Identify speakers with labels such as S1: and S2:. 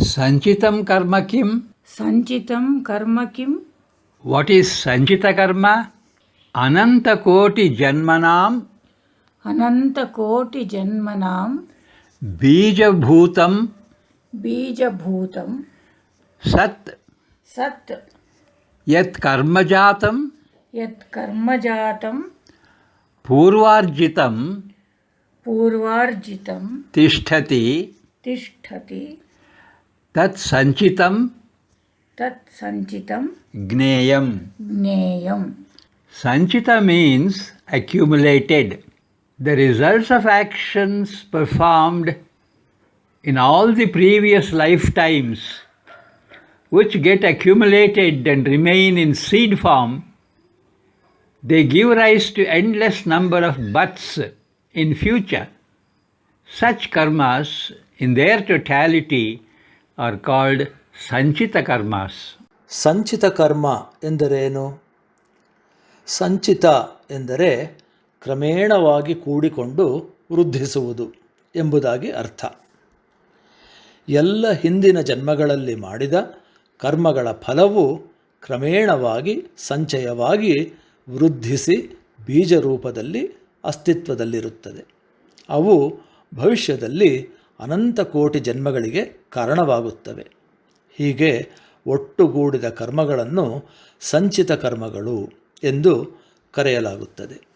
S1: ಸಂಚಿತಂ ಕರ್ಮ ಕಿಂ?
S2: ಸಂಚಿತಂ ಕರ್ಮ ಕಿಂ?
S1: ವಾಟ್ ಈಸ್ ಸಂಚಿತ ಕರ್ಮ? ಅನಂತಕೋಟಿ ಜನ್ಮನಾಂ
S2: ಅನಂತಕೋಟಿ ಜನ್ಮನಾಂ
S1: ಬೀಜಭೂತಂ
S2: ಬೀಜಭೂತಂ
S1: ಸತ್
S2: ಸತ್
S1: ಯತ್ ಕರ್ಮಜಾತಂ
S2: ಯತ್ ಕರ್ಮಜಾತಂ
S1: ಪೂರ್ವಾರ್ಜಿತಂ
S2: ಪೂರ್ವಾರ್ಜಿತಂ
S1: ತಿಷ್ಠತಿ
S2: ತಿಷ್ಠತಿ
S1: ತತ್ ಸಂಚಿತಂ
S2: ತತ್ ಸಂಚಿತಂ
S1: ಜ್ಞೇಯಂ.
S2: ಜ್ಞೇಯಂ.
S1: Sanchita means accumulated. The results of actions performed in all the previous lifetimes, which get accumulated and remain in seed form, they give rise to endless number of births in future. Such karmas, in their totality, are called sanchita karmas.
S3: ಸಂಚಿತ ಕರ್ಮ ಎಂದರೇನು? ಸಂಚಿತ ಎಂದರೆ ಕ್ರಮೇಣವಾಗಿ ಕೂಡಿಕೊಂಡು ವೃದ್ಧಿಸುವುದು ಎಂಬುದಾಗಿ ಅರ್ಥ. ಎಲ್ಲ ಹಿಂದಿನ ಜನ್ಮಗಳಲ್ಲಿ ಮಾಡಿದ ಕರ್ಮಗಳ ಫಲವು ಕ್ರಮೇಣವಾಗಿ ಸಂಚಯವಾಗಿ ವೃದ್ಧಿಸಿ ಬೀಜರೂಪದಲ್ಲಿ ಅಸ್ತಿತ್ವದಲ್ಲಿರುತ್ತದೆ. ಅವು ಭವಿಷ್ಯದಲ್ಲಿ ಅನಂತ ಕೋಟಿ ಜನ್ಮಗಳಿಗೆ ಕಾರಣವಾಗುತ್ತವೆ. ಹೀಗೆ ಒಟ್ಟುಗೂಡಿದ ಕರ್ಮಗಳನ್ನು ಸಂಚಿತ ಕರ್ಮಗಳು ಎಂದು ಕರೆಯಲಾಗುತ್ತದೆ.